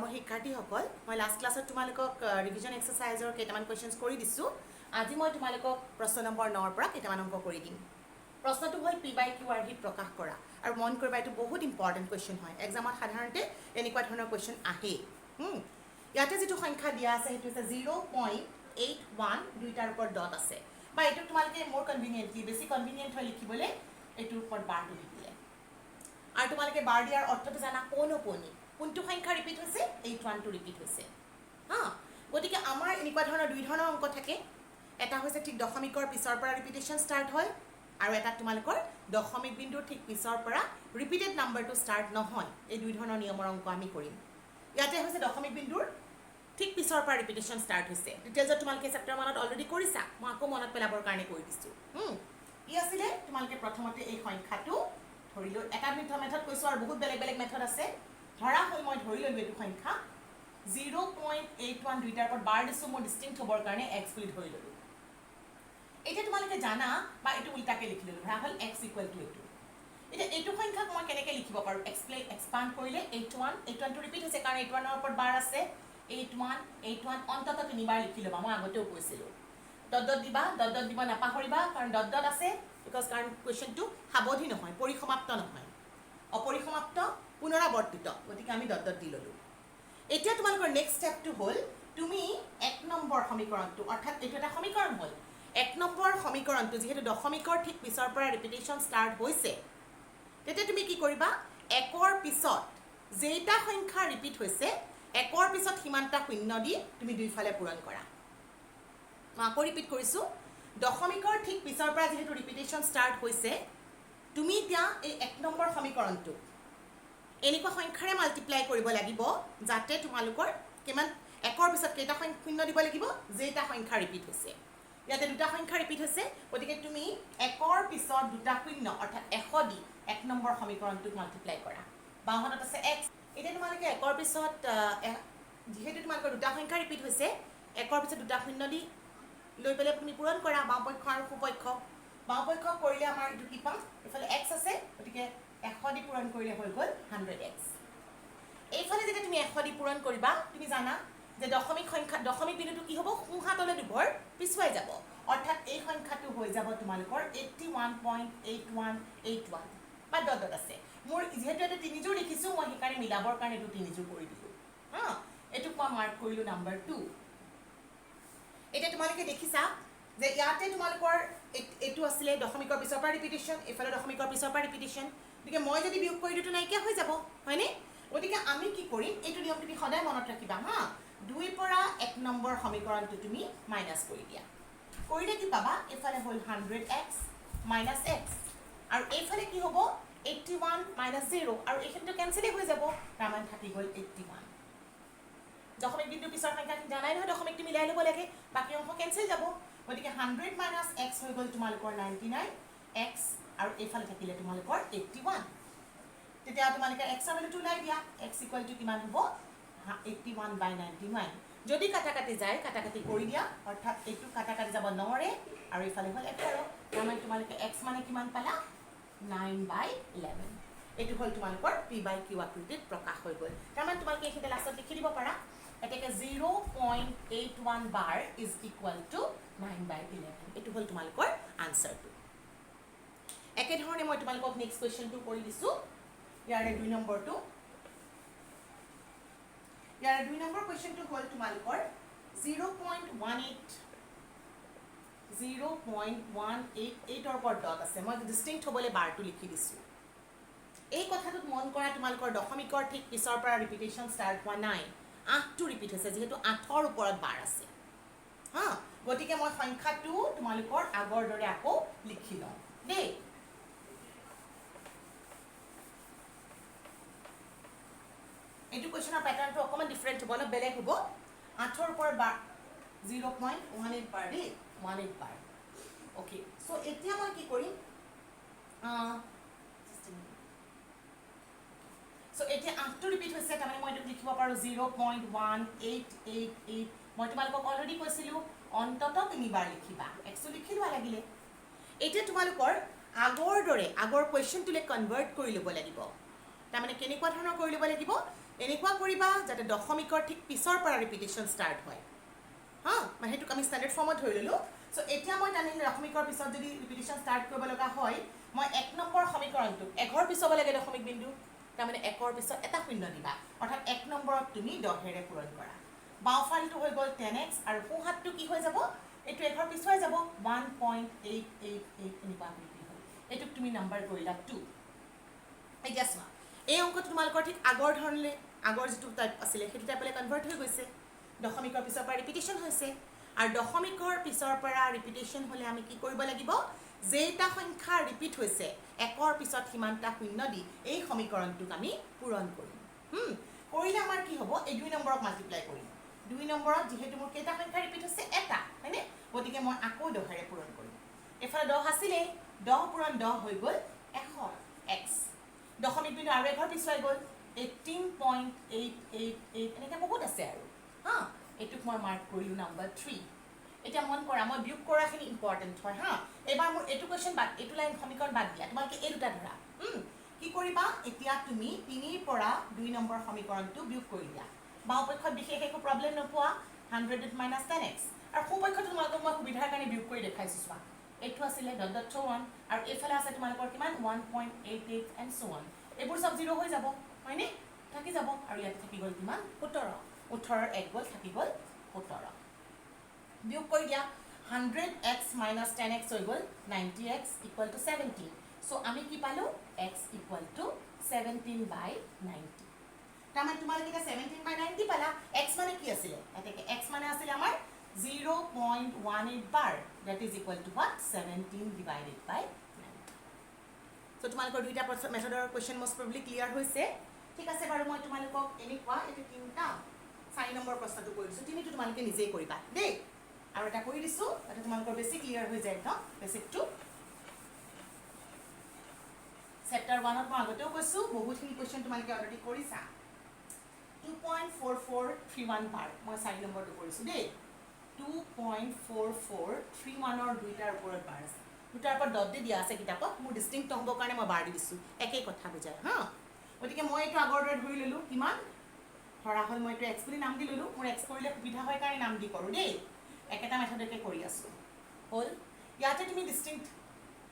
মই শিক্ষাৰ্থীসকল মই লাষ্ট ক্লাছত তোমালোকক ৰিভিজন এক্সাৰসাইজৰ কেইটামান কুৱেশ্যনছ কৰি দিছোঁ আজি মই তোমালোকক প্ৰশ্ন নম্বৰ 9 পৰা কেইটামান অংক কৰি দিম প্ৰশ্নটো হ'ল P/Q হিট প্ৰকাশ কৰা আৰু মন কৰিবা এইটো বহুত ইম্পৰ্টেণ্ট কুৱেশ্যন হয় এক্সামত সাধাৰণতে এনেকুৱা ধৰণৰ কুৱেশ্যন আহে ইয়াতে যিটো সংখ্যা দিয়া আছে সেইটো হৈছে 0.81 দুইটাৰ ওপৰত ডট আছে বা এইটো তোমালোকে মোৰ কনভিনিয়েণ্টলি বেছি কনভিনিয়েণ্ট হয় লিখিবলৈ এইটোৰ ওপৰত বাৰটো লিখিলে আৰু তোমালোকে বাৰ দিয়াৰ অৰ্থটো জানা কোনটো সংখ্যা ৰিপিট হৈছে 81টো ৰিপিট হৈছে গতিকে আমাৰ এনেকুৱা ধৰণৰ দুই ধৰণৰ অংক থাকে এটা হৈছে ঠিক দশমিকৰ পিছৰ পৰা ৰিপিটেশ্যন ষ্টাৰ্ট হয় আৰু এটা তোমালোকৰ দশমিক বিন্দুৰ ঠিক পিছৰ পৰা ৰিপিটেড নাম্বাৰটো ষ্টাৰ্ট নহয় এই দুই ধৰণৰ নিয়মৰ অংক আমি কৰিম ইয়াতে হৈছে দশমিক বিন্দুৰ ঠিক পিছৰ পৰা ৰিপিটেশ্যন ষ্টাৰ্ট হৈছে ডিটেইলছত তোমালোকে চেপ্টাৰ 1ত অলৰেডি কৰিছা মই আকৌ মনত পেলাবৰ কাৰণে কৰি দিছোঁ ই আছিলে তোমালোকে প্ৰথমতে এই সংখ্যাটো ধৰি লৈ এটা মেথড কৈছোঁ আৰু বহুত বেলেগ বেলেগ মেথড আছে ধৰা হ'ল মই ধৰি ল'লোঁ এইটো সংখ্যা 0.81 দুইটাৰ ওপৰত বাৰ দিছোঁ মোৰ ডিষ্টিংক্ট হ'বৰ কাৰণে x বুলি ধৰি ল'লোঁ এতিয়া তোমালোকে জানা বা এইটো উল্টাকে লিখি ল'লোঁ ধৰা হ'ল x ইকুৱেল টু এইটো এতিয়া এইটো সংখ্যাক মই কেনেকৈ লিখিব পাৰোঁ এক্সপাণ্ড কৰিলে 81টো ৰিপিট হৈছে কাৰণ 81ৰ ওপৰত বাৰ আছে 81 অন্ততঃ তিনিবাৰ লিখি ল'বা মই আগতেও কৈছিলোঁ ডট দিবা ডট দিব নাপাহৰিবা কাৰণ ডট আছে কাৰণ কুৱেশ্যনটো সাৱধি নহয় পৰিসমাপ্ত নহয় অপৰিসমাপ্ত পুনৰাৱৰ্তিত গতিকে আমি ডট দি ল'লোঁ এতিয়া তোমালোকৰ নেক্সট ষ্টেপটো হ'ল তুমি 1 নম্বৰ সমীকৰণটো অৰ্থাৎ এইটো এটা সমীকৰণ হ'ল 1 নম্বৰ সমীকৰণটো যিহেতু দশমিকৰ ঠিক পিছৰ পৰা ৰিপিটেশ্যন ষ্টাৰ্ট হৈছে তেতিয়া তুমি কি কৰিবা 1ৰ পিছত যেইটা সংখ্যা ৰিপিট হৈছে 1ৰ পিছত সিমানটা শূন্য দি তুমি দুইফালে পূৰণ কৰা মই আকৌ ৰিপিট কৰিছোঁ দশমিকৰ ঠিক পিছৰ পৰা যেহেতু ৰিপিটেশ্যন ষ্টাৰ্ট হৈছে তুমি এতিয়া এই 1 নম্বৰ সমীকৰণটো এনেকুৱা সংখ্যাৰে মাল্টিপ্লাই কৰিব লাগিব যাতে তোমালোকৰ কিমান 1ৰ পিছত কেইটা শূন্য দিব লাগিব যেইটা সংখ্যা ৰিপিট হৈছে ইয়াতে দুটা সংখ্যা ৰিপিট হৈছে গতিকে তুমি 1ৰ পিছত দুটা শূন্য অৰ্থাৎ 100 দি 1 নম্বৰ সমীকৰণটোক মাল্টিপ্লাই কৰা বাওঁহাতত আছে x এতিয়া তোমালোকে 1ৰ পিছত যেহেতু তোমালোকৰ দুটা সংখ্যা ৰিপিট হৈছে 1ৰ পিছত দুটা শূন্য দি লৈ পেলাই তুমি পূৰণ কৰা বাওঁপক্ষ আৰু সোঁপক্ষ বাওঁপক্ষ কৰিলে আমাৰ এইটো কি পাম এইফালে x আছে গতিকে 100 দি পূৰণ কৰিলে হৈ গ'ল 100x এইফালে যেতিয়া তুমি 100 দি পূৰণ কৰিবা তুমি জানা যে দশমিক বিন্দুটো কি হ'ব সোঁহাতলৈ দুবৰ পিছুৱাই যাব অৰ্থাৎ এই সংখ্যাটো হৈ যাব তোমালোকৰ 81.8181 বা ডট আছে মোৰ যেহেতু এটা তিনিযোৰ লিখিছোঁ মই সেইকাৰণে মিলাবৰ কাৰণে এইটো তিনিযোৰ কৰি দিলোঁ এইটোক মই মাৰ্ক কৰিলোঁ নাম্বাৰ 2 এতিয়া তোমালোকে দেখিছা যে ইয়াতে তোমালোকৰ এইটো আছিলে দশমিকৰ পিছৰ পৰা ৰিপিটেশ্যন এইফালে দশমিকৰ পিছৰ পৰা ৰিপিটেশ্যন গতিকে মই যদি বিয়োগ কৰি দিওঁতো নাইকিয়া হৈ যাব হয়নে গতিকে আমি কি কৰিম এইটো নিয়ম তুমি সদায় মনত ৰাখিবা 2ৰ পৰা 1 নম্বৰ সমীকৰণটো তুমি মাইনাছ কৰি দিয়া কৰিলে কি পাবা এইফালে হ'ল 100x মাইনাছ x আৰু এইফালে কি হ'ব 81 মাইনাছ 0 আৰু এইখিনিটো কেঞ্চেলেই হৈ যাব তাৰমানে থাকি গ'ল 81 দশমিক বিন্দুৰ পিছৰ সংখ্যাখিনি জানাই নহয় দশমিকটো মিলাই ল'ব লাগে বাকী অংশ কেঞ্চেল যাব গতিকে 100 মাইনাছ x হৈ গ'ল তোমালোকৰ 99x আৰু এইফালে থাকিলে তোমালোকৰ 81 তেতিয়া তোমালোকে x ৰ ভেলুটো ওলাই দিয়া x ইকুৱেল টু কিমান হ'ব 81/99 যদি কাটাকাটি যায় কাটাকাটি কৰি দিয়া অৰ্থাৎ এইটো কাটাকাটি যাব 9ৰে আৰু এইফালে হ'ল 11 তাৰমানে তোমালোকে x মানে কিমান পালা 9/11 এইটো হ'ল তোমালোকৰ P/Q আকৃতিত প্ৰকাশ হৈ গ'ল তাৰমানে তোমালোকে এইখিনি লাষ্টত লিখি দিব পাৰা এটাকে 0.81 বাৰ ইজ ইকুৱেল টু 9/11 এইটো হ'ল তোমালোকৰ আনচাৰটো একেধৰণে মই তোমালোকক নেক্সট কুৱেশ্যনটো কৰি দিছোঁ ইয়াৰে 2 নম্বৰটো ইয়াৰে 2 নম্বৰ কুৱেশ্যনটো হ'ল তোমালোকৰ 0.188ৰ ওপৰত ডট আছে মই ডিষ্টিংক্ট হ'বলৈ বাৰটো লিখি দিছোঁ এই কথাটোত মন কৰা তোমালোকৰ দশমিকৰ ঠিক পিছৰ পৰা ৰিপিটেশ্যন ষ্টাৰ্ট হোৱা নাই 8টো ৰিপিট হৈছে যিহেতু 8ৰ ওপৰত বাৰ আছে গতিকে মই সংখ্যাটো তোমালোকৰ আগৰ দৰে আকৌ লিখি লওঁ দেই এইটো কুৱেশ্যনৰ পেটাৰ্ণটো অকণমান ডিফাৰেণ্ট হ'ব অলপ বেলেগ হ'ব 8ৰ ওপৰত বাৰ 0.18 বাৰ দেই 18 বাৰ অ'কে চ' এতিয়া মই কি কৰিম চ' এতিয়া 8টো ৰিপিট হৈছে তাৰমানে মই এইটো লিখিব পাৰোঁ 0.1888 মই তোমালোকক অলৰেডি কৈছিলোঁ অন্ততঃ তিনিবাৰ লিখিবা xটো লিখি লোৱা লাগিলে এতিয়া তোমালোকৰ আগৰ দৰে আগৰ কুৱেশ্যনটোলৈ কনভাৰ্ট কৰি ল'ব লাগিব তাৰমানে কেনেকুৱা ধৰণৰ কৰি ল'ব লাগিব এনেকুৱা কৰিবা যাতে দশমিকৰ ঠিক পিছৰ পৰা ৰিপিটেশ্যন ষ্টাৰ্ট হয় হা মানে সেইটোক আমি ষ্টেণ্ডাৰ্ড ফৰ্মত ধৰি ল'লোঁ চ' এতিয়া মই জানিলোঁ দশমিকৰ পিছত যদি ৰিপিটেশ্যন ষ্টাৰ্ট কৰিব লগা হয় মই 1 নম্বৰ সমীকৰণটোক 1ৰ পিছৰ লাগে দশমিক বিন্দু তাৰমানে 1ৰ পিছত এটা শূন্য দিবা অৰ্থাৎ 1 নম্বৰত তুমি 10ৰে পূৰণ কৰা বাওঁফালটো হৈ গ'ল 10x আৰু সোঁহাতটো কি হৈ যাব এইটো 1ৰ পিছুৱাই যাব 1.888 এনেকুৱা কৰি হ'ল এইটোক তুমি নাম্বাৰ কৰিলা 2 এতিয়া চোৱা এই অংকটো তোমালোকৰ ঠিক আগৰ ধৰণে আগৰ যিটো টাইপ আছিলে সেইটো টাইপলৈ কনভাৰ্ট হৈ গৈছে দশমিকৰ পিছৰ পৰা ৰিপিটেশ্যন হৈছে আৰু দশমিকৰ পিছৰ পৰা ৰিপিটেশ্যন হ'লে আমি কি কৰিব লাগিব যেইটা সংখ্যা ৰিপিট হৈছে 1ৰ পিছত সিমানটা শূন্য দি এই সমীকৰণটোক আমি পূৰণ কৰিম কৰিলে আমাৰ কি হ'ব এই 2 নম্বৰক মাল্টিপ্লাই কৰিম 2 নম্বৰত যিহেতু মোৰ কেইটা সংখ্যা ৰিপিট হৈছে এটা হয়নে গতিকে মই আকৌ 10ৰে পূৰণ কৰিম এফালে 10 আছিলে 10 পূৰণ 10 হৈ গ'ল 100x দশমিক বিন্দু আৰু 1ৰ পিছুৱাই গ'ল 18.888 এনেকৈ বহুত আছে আৰু হা এইটোক মই মাৰ্ক কৰিলোঁ নাম্বাৰ 3 এতিয়া মন কৰা মই বিয়োগ কৰাখিনি ইম্পৰ্টেণ্ট হয় হা এবাৰ মোৰ এইটো কুৱেশ্যন বাদ এইটো লাইন সমীকৰণ বাদ দিয়া তোমালোকে এই দুটা ধৰা কি কৰিবা এতিয়া তুমি 3ৰ পৰা 2 নম্বৰ সমীকৰণটো বিয়োগ কৰি দিয়া বাওঁপক্ষত বিশেষ একো প্ৰব্লেম নোপোৱা 100 - 10x আৰু সোঁপক্ষত তোমালোকক মই সুবিধাৰ কাৰণে বিয়োগ কৰি দেখাইছোঁ চোৱা এইটো আছিলে ডট ডট so on আৰু এইফালে আছে তোমালোকৰ কিমান 1.88 and so on এইবোৰ চব 0 হৈ যাব হয়নে থাকি যাব আৰু ইয়াতে থাকি গ'ল কিমান 17 18ৰ 1 গ'ল থাকি গ'ল 17 বিয়োগ কৰি দিয়া 100x - 10x হৈ গ'ল 90x = 17 চ' আমি কি পালোঁ x = 17/90 তাৰমানে তোমালোকে এতিয়া 17/90 পালা x মানে কি আছিলে এতেকে x মানে আছিলে আমাৰ 0.18 বাৰ that is equal to what 17/90 চ' তোমালোকৰ দুইটা মেথডৰ কুৱেশ্যন মষ্ট প্ৰবলি ক্লিয়াৰ হৈছে ঠিক আছে বাৰু মই তোমালোকক এনেকুৱা এইটো 3টা 4 নম্বৰ প্ৰশ্নটো কৰি দিছোঁ 3টো তোমালোকে নিজেই কৰিবা দেই আৰু এটা কৰি দিছোঁ যাতে তোমালোকৰ বেছি ক্লিয়াৰ হৈ যায় একদম বেছিকটো চেপ্টাৰ 1ত মই আগতেও কৈছোঁ বহুতখিনি কুৱেশ্যন তোমালোকে অলৰেডি কৰিছা 2.4431 বাৰ মই 4 নম্বৰটো কৰিছোঁ দেই 2.4431ৰ দুইটাৰ ওপৰত বাৰ আছে দুটাৰ ওপৰত ডট দি দিয়া আছে কিতাপত মোৰ ডিষ্টিংক্ট হ'বৰ কাৰণে মই বাৰ দি দিছোঁ একেই কথা বুজায় হা গতিকে মই এইটো আগৰ দৰে ধৰি ল'লোঁ কিমান ধৰা হ'ল মই এইটো এক্স বুলি নাম দি ল'লোঁ মোৰ এক্স কৰিলে সুবিধা হয় কাৰণে নাম দি কৰোঁ দেই একেটা মেথডকে কৰি আছোঁ হ'ল ইয়াতে তুমি ডিষ্টিংক্ট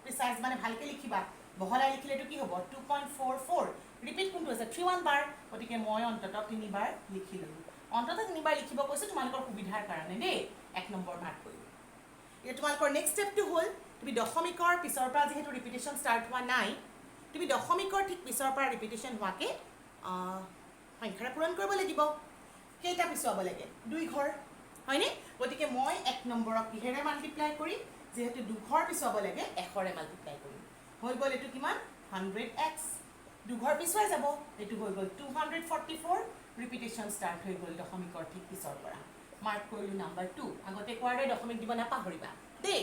প্ৰিচাইজ মানে ভালকৈ লিখিবা বহলাই লিখিলে এইটো কি হ'ব 2.44 ৰিপিট কোনটো আছে 31 বাৰ গতিকে মই অন্ততঃ 3 বাৰ লিখি ল'লোঁ অন্ততঃ 3 বাৰ লিখিব কৈছোঁ তোমালোকৰ সুবিধাৰ কাৰণে দেই 1 নম্বৰ মাৰ্ক কৰিলোঁ এতিয়া তোমালোকৰ নেক্সট ষ্টেপটো হ'ল তুমি দশমিকৰ পিছৰ পৰা যিহেতু ৰিপিটেশ্যন ষ্টাৰ্ট হোৱা নাই তুমি দশমিকৰ ঠিক পিছৰ পৰা ৰিপিটেশ্যন হোৱাকৈ সংখ্যাৰে পূৰণ কৰিব লাগিব কেইটা পিছুৱাব লাগে 2 ঘৰ হয়নে গতিকে মই 1 নম্বৰক কিহেৰে মাল্টিপ্লাই কৰিম যিহেতু 2 ঘৰ পিছুৱাব লাগে 100ৰে মাল্টিপ্লাই কৰিম হৈ গ'ল এইটো কিমান 100x 2 ঘৰ পিছুৱাই যাব এইটো হৈ গ'ল 244 ৰিপিটেশ্যন ষ্টাৰ্ট হৈ গ'ল দশমিকৰ ঠিক পিছৰ পৰা মাৰ্ক কৰিলোঁ নাম্বাৰ 2 আগতে কোৱাৰ দৰে দশমিক দিব নাপাহৰিবা দেই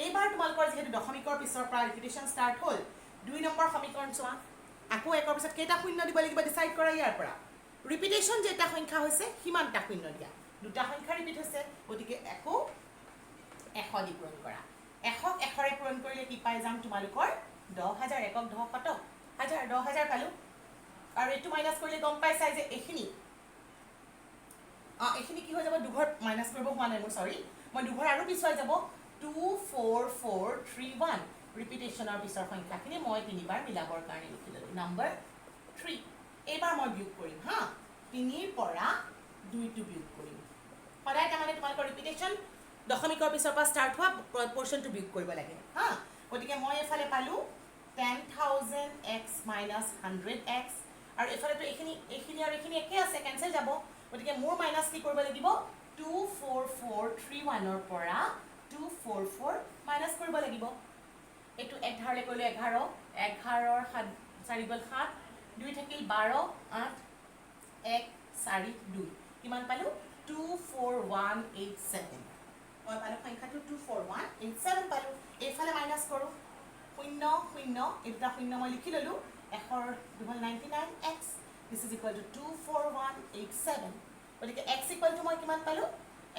এইবাৰ তোমালোকৰ যিহেতু দশমিকৰ পিছৰ পৰা ৰিপিটেশ্যন ষ্টাৰ্ট হ'ল 2 নম্বৰ সমীকৰণ চোৱা আকৌ 1ৰ পিছত কেইটা শূন্য দিব লাগিব ডিচাইড কৰা ইয়াৰ পৰা ৰিপিটেশ্যন যেটা সংখ্যা হৈছে সিমানটা শূন্য দিয়া দুটা সংখ্যা ৰিপিট হৈছে গতিকে আকৌ 100 দি পূৰণ কৰা 100ক 100ৰে পূৰণ কৰিলে কি পাই যাম তোমালোকৰ 10,000 1ক 10 কত 10,000 পালোঁ আৰু এইটো মাইনাছ কৰিলে গম পাই চাই যে এইখিনি কি হৈ যাব 2 ঘৰ মাইনাছ কৰিব হোৱা নাই মোৰ সৰি মই 2 ঘৰ আৰু পিছুৱাই যাব 24431 ৰিপিটেশ্যনৰ পিছৰ সংখ্যাখিনি মই 3 বাৰ মিলাবৰ কাৰণে লিখি ল'লোঁ নাম্বাৰ 3 এইবাৰ মই বিয়োগ কৰিম হা 3ৰ পৰা 2টো বিয়োগ কৰিম সদায় তাৰমানে তোমালোকৰ ৰিপিটেশ্যন দশমিকৰ পিছৰ পৰা ষ্টাৰ্ট হোৱা পৰ্চনটো বিয়োগ কৰিব লাগে হা গতিকে মই এফালে পালোঁ 10,000x - 100x আৰু এফালেতো এইখিনি আৰু এইখিনি একে আছে কেঞ্চেল যাব গতিকে মোৰ মাইনাছ কি কৰিব লাগিব 24431ৰ পৰা 244 মাইনাছ কৰিব লাগিব এইটো 1 ধাৰলৈ কৰিলোঁ 11 11ৰ 4 গ'ল 7 2 থাকিল 12 8 1 4 2 কিমান পালোঁ 24187 মই পালোঁ সংখ্যাটো 24187 পালোঁ এইফালে মাইনাছ কৰোঁ 0 0 এই দুটা শূন্য মই লিখি ল'লোঁ 100 99x this is equal to 24187 গতিকে x ইকুৱেল টু মই কিমান পালোঁ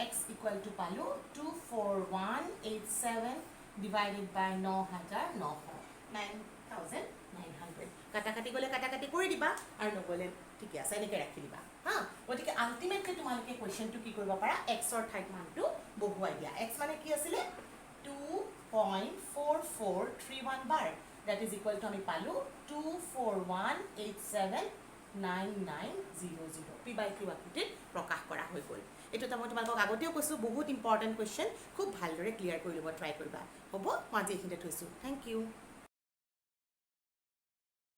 x ইকুৱেল টু পালোঁ 24187 ডিভাইডেড বাই 9,900 কাটা কাটি গ'লে কাটা কাটি কৰি দিবা আৰু নগ'লে ঠিকে আছে এনেকৈ ৰাখি দিবা হা গতিকে আল্টিমেটলি তোমালোকে কুৱেশ্যনটো কি কৰিব পাৰা এক্সৰ ঠাইত মানটো বহুৱাই দিয়া এক্স মানে কি আছিলে 2.4431 বাৰ that is equal to আমি পালো 241879900 p by q আকৃতিত প্ৰকাশ কৰা হৈ গ'ল এইটো মই তোমালোকক আগতেও কৈছোঁ বহুত ইম্পৰ্টেণ্ট কুৱেশ্যন খুব ভালদৰে ক্লিয়াৰ কৰি ল'ব ট্ৰাই কৰিবা হ'ব মই আজি এইখিনিতে থৈছোঁ থেংক ইউ